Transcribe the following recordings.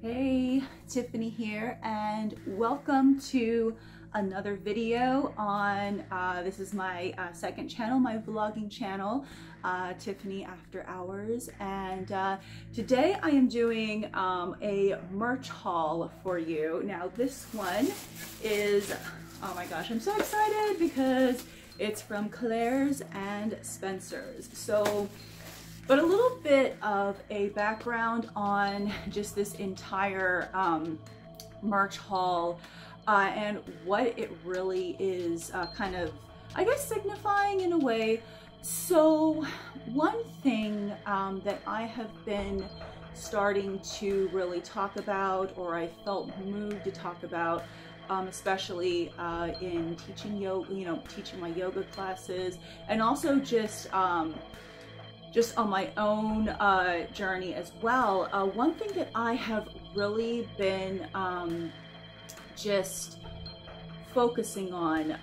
Hey, Tiffany here, and welcome to another video on, this is my second channel, my vlogging channel, Tiffany After Hours, and today I am doing a merch haul for you. Now this one is, oh my gosh, I'm so excited because it's from Claire's and Spencer's. But a little bit of a background on just this entire merch haul and what it really is kind of, I guess, signifying in a way. So one thing that I have been starting to really talk about, or I felt moved to talk about, especially in teaching yoga, teaching my yoga classes, and also just on my own journey as well. One thing that I have really been just focusing on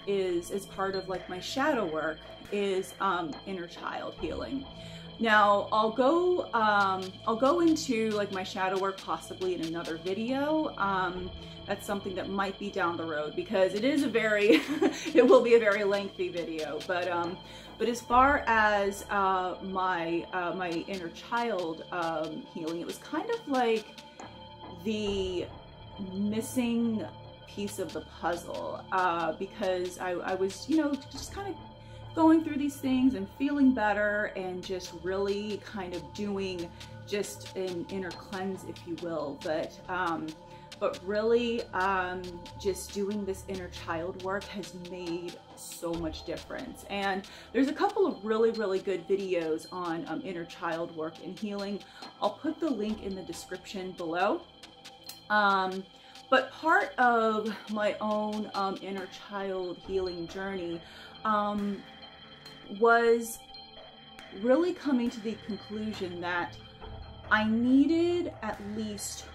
is, as part of like my shadow work, is inner child healing. Now I'll go into like my shadow work possibly in another video. That's something that might be down the road because it is a very it will be a very lengthy video, but as far as my inner child healing, it was kind of like the missing piece of the puzzle, because I was, just kind of going through these things and feeling better and just really kind of doing just an inner cleanse, if you will, but really just doing this inner child work has made so much difference. And there's a couple of really good videos on inner child work and healing. I'll put the link in the description below. But part of my own inner child healing journey was really coming to the conclusion that I needed at least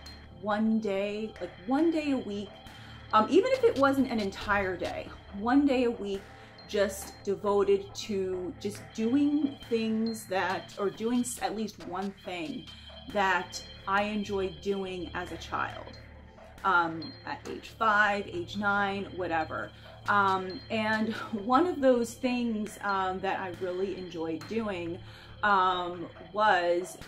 one day a week, even if it wasn't an entire day, one day a week just devoted to just doing things that, or doing at least one thing that I enjoyed doing as a child, at age 5, age 9, whatever. And one of those things that I really enjoyed doing was,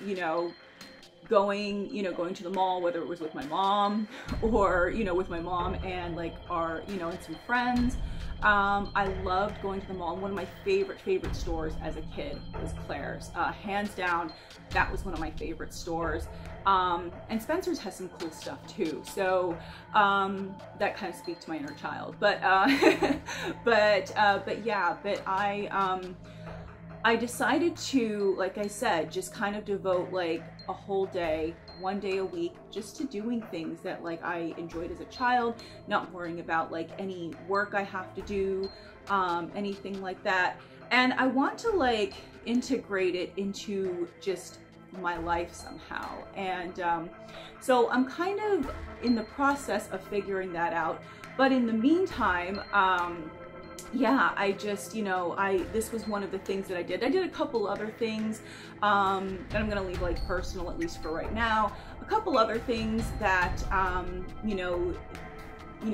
going to the mall, whether it was with my mom or, with my mom and like and some friends. I loved going to the mall. One of my favorite stores as a kid was Claire's. Hands down, that was one of my favorite stores. And Spencer's has some cool stuff too. So that kind of speaks to my inner child. But I decided to, like I said, just kind of devote like a whole day, one day a week, just to doing things that like I enjoyed as a child, not worrying about like any work I have to do, anything like that. And I want to like integrate it into just my life somehow. And so I'm kind of in the process of figuring that out. But in the meantime, yeah, I just, this was one of the things that I did. I did a couple other things that I'm going to leave like personal, at least for right now. A couple other things that,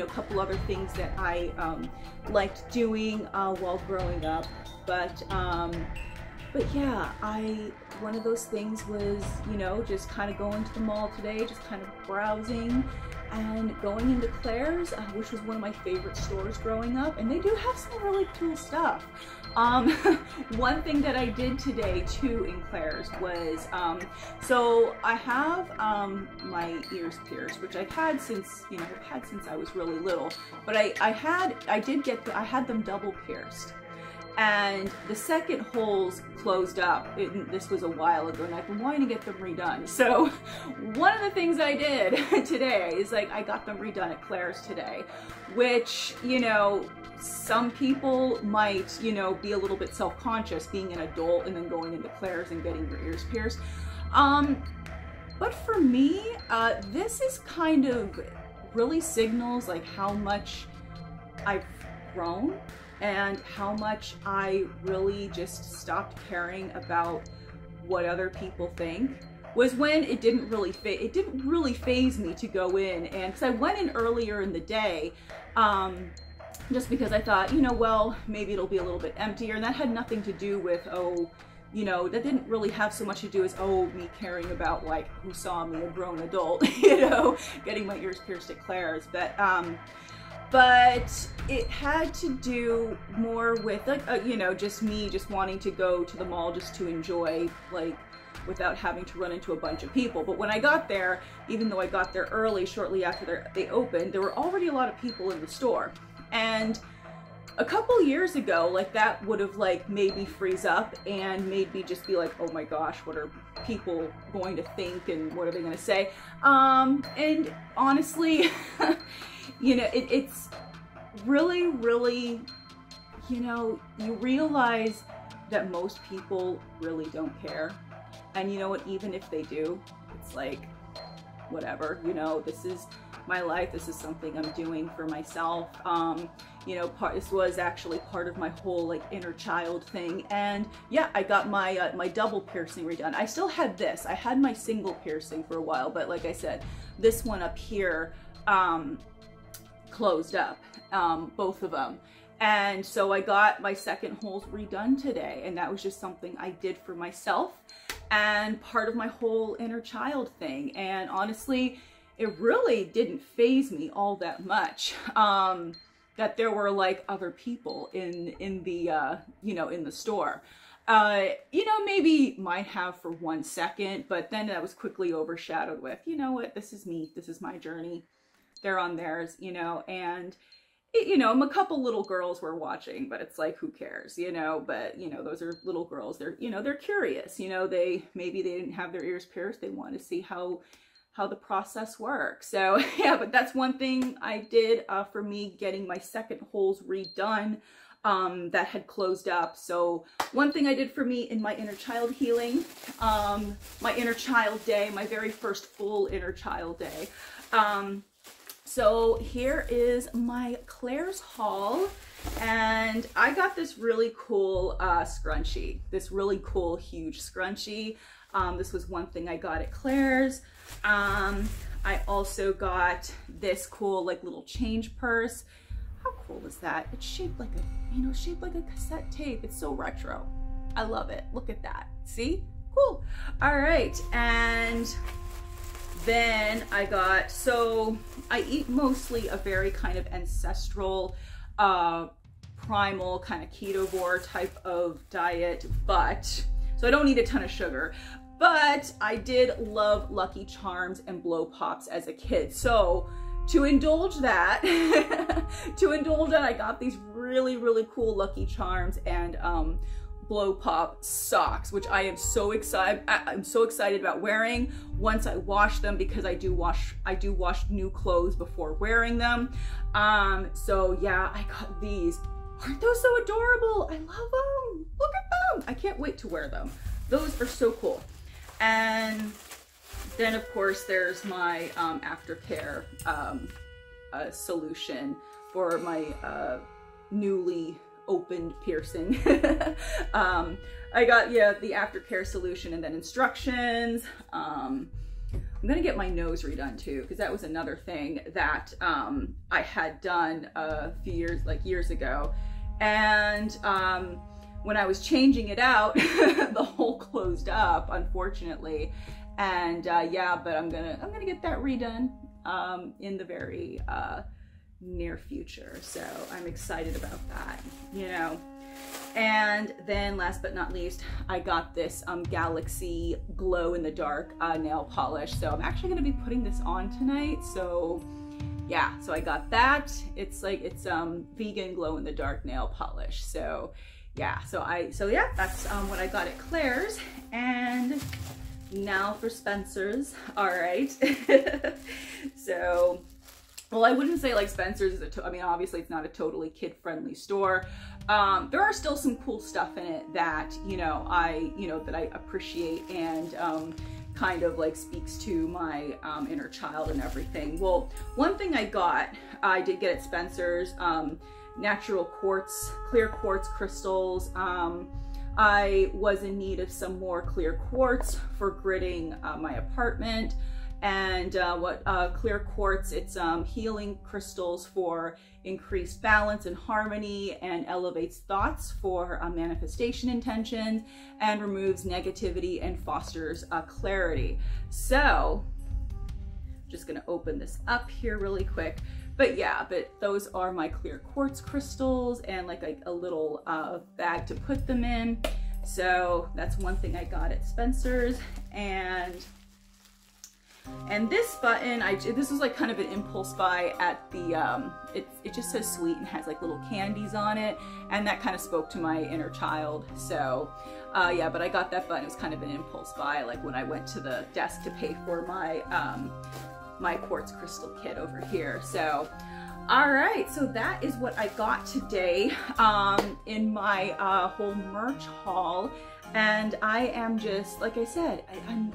couple other things that I liked doing while growing up. But yeah, one of those things was, just kind of going to the mall today, just kind of browsing and going into Claire's, which was one of my favorite stores growing up, and they do have some really cool stuff. One thing that I did today too in Claire's was, so I have my ears pierced, which I've had since, since I was really little, but I had them double pierced. And the second holes closed up. This was a while ago, and I've been wanting to get them redone. So one of the things I did today is like I got them redone at Claire's today, which, some people might, be a little bit self-conscious being an adult and then going into Claire's and getting your ears pierced. But for me, this is kind of really signals like how much I've grown and how much I really just stopped caring about what other people think. was when it didn't really faze me to go in, and because I went in earlier in the day, just because I thought, you know, well, maybe it'll be a little bit emptier, and that had nothing to do with, oh, you know, that didn't really have so much to do as, oh, me caring about like who saw me, a grown adult, you know, getting my ears pierced at Claire's, but it had to do more with like, you know, just me just wanting to go to the mall just to enjoy, like, without having to run into a bunch of people. But when I got there, even though I got there early, shortly after they opened, there were already a lot of people in the store. And a couple years ago, like, that would have like made me freeze up and made me just be like, oh my gosh, what are people going to think and what are they going to say? And honestly, you know, it's really, really, you know, you realize that most people really don't care. And you know what, even if they do, it's like, whatever, you know, this is my life. This is something I'm doing for myself. You know, this was actually part of my whole like inner child thing. And yeah, I got my my double piercing redone. I still had this. I had my single piercing for a while, but like I said, this one up here closed up, both of them. And so I got my second holes redone today, and that was just something I did for myself and part of my whole inner child thing. And honestly, it really didn't faze me all that much that there were like other people in the you know, in the store. You know, maybe might have for 1 second, but then that was quickly overshadowed with, you know what, this is me, this is my journey, they're on theirs, you know. And you know, a couple little girls were watching, but it's like, who cares, you know? But you know, those are little girls, they're, you know, they're curious, you know, maybe they didn't have their ears pierced, they want to see how the process works. So yeah, but that's one thing I did for me getting my second holes redone that had closed up. So one thing I did for me in my inner child healing, my inner child day, my very first full inner child day. So here is my Claire's haul, and I got this really cool scrunchie, this really cool huge scrunchie. This was one thing I got at Claire's. I also got this cool like little change purse. How cool is that? It's shaped like a, you know, shaped like a cassette tape. It's so retro. I love it. Look at that. See? Cool. All right. And then I got, so I eat mostly a very kind of ancestral, primal kind of ketovore type of diet, but, so I don't eat a ton of sugar, but I did love Lucky Charms and Blow Pops as a kid. So to indulge that, I got these really, really cool Lucky Charms and Blow Pop socks, which I am so excited. I'm so excited about wearing once I wash them, because I do wash new clothes before wearing them. So yeah, I got these. Aren't those so adorable? I love them. Look at them. I can't wait to wear them. Those are so cool. And then of course there's my aftercare solution for my newly opened piercing. I got, yeah, the aftercare solution and then instructions. I'm gonna get my nose redone too, because that was another thing that I had done a few years ago. And when I was changing it out, the hole closed up, unfortunately. And yeah, but I'm gonna get that redone in the very near future. So I'm excited about that, you know. And then last but not least, I got this Galaxy glow in the dark nail polish. So I'm actually gonna be putting this on tonight. So yeah, so I got that. It's like, it's vegan glow in the dark nail polish. So yeah, so yeah, that's what I got at Claire's. And now for Spencer's. All right. So, well, I wouldn't say like Spencer's is I mean, obviously it's not a totally kid-friendly store. There are still some cool stuff in it that, you know, that I appreciate and kind of like speaks to my inner child and everything. Well, one thing I did get at Spencer's, natural quartz, clear quartz crystals. I was in need of some more clear quartz for gridding my apartment. And clear quartz, it's healing crystals for increased balance and harmony, and elevates thoughts for manifestation intentions, and removes negativity and fosters clarity. So just gonna open this up here really quick. But yeah, but those are my clear quartz crystals, and like a little bag to put them in. So that's one thing I got at Spencer's. And this button, this was like kind of an impulse buy at the, it just says sweet and has like little candies on it, and that kind of spoke to my inner child. So yeah, but I got that button. It was kind of an impulse buy, like when I went to the desk to pay for my, my quartz crystal kit over here. So, all right, so that is what I got today in my whole merch haul. And I am just, like I said, I'm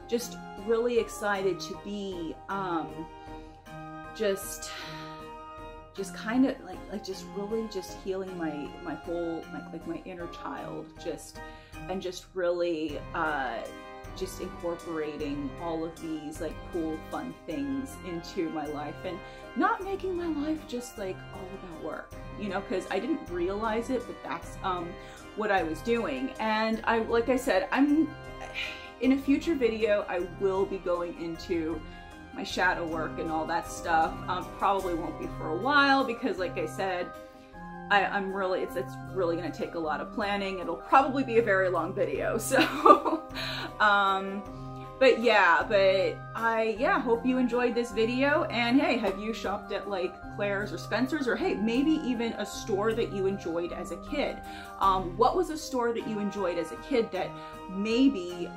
just really excited to be just kind of like just really just healing my whole like my inner child, and just really just incorporating all of these like cool fun things into my life, and not making my life just like all about work, you know, because I didn't realize it, but that's what I was doing. And like I said, in a future video, I will be going into my shadow work and all that stuff. Probably won't be for a while, because like I said, I'm really, it's really gonna take a lot of planning. It'll probably be a very long video, so, but yeah, I hope you enjoyed this video. And hey, have you shopped at like Claire's or Spencer's, or hey, maybe even a store that you enjoyed as a kid? What was a store that you enjoyed as a kid that maybe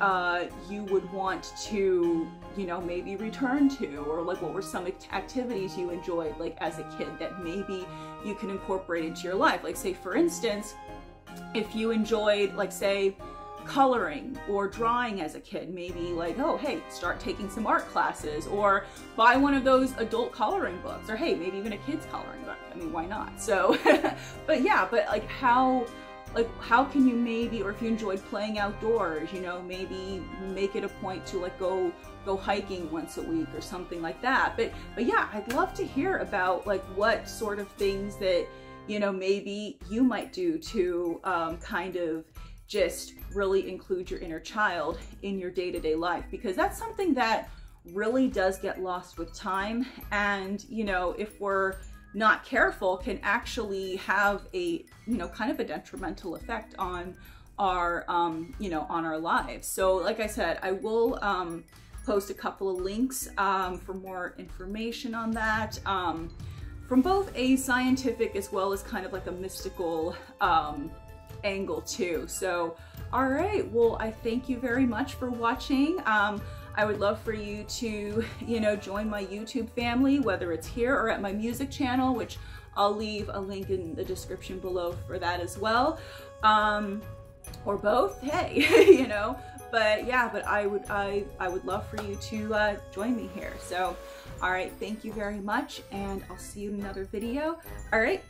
you would want to, you know, maybe return to? Or like, what were some activities you enjoyed like as a kid that maybe you can incorporate into your life? Like, say for instance, if you enjoyed, like, say, coloring or drawing as a kid, maybe like, oh hey, start taking some art classes, or buy one of those adult coloring books, or hey, maybe even a kid's coloring book. I mean, why not? So but yeah, but like how can you maybe, or if you enjoyed playing outdoors, you know, maybe make it a point to like go hiking once a week or something like that. But yeah, I'd love to hear about like what sort of things that, you know, maybe you might do to kind of just really include your inner child in your day-to-day life, because that's something that really does get lost with time. And, you know, if we're not careful, can actually have a, you know, kind of a detrimental effect on our, you know, on our lives. So like I said, I will post a couple of links for more information on that, from both a scientific as well as kind of like a mystical angle too. So all right, well, I thank you very much for watching. I would love for you to, you know, join my YouTube family, whether it's here or at my music channel, which I'll leave a link in the description below for that as well, or both, hey, you know. But yeah, but I would love for you to join me here. So all right, thank you very much, and I'll see you in another video. All right.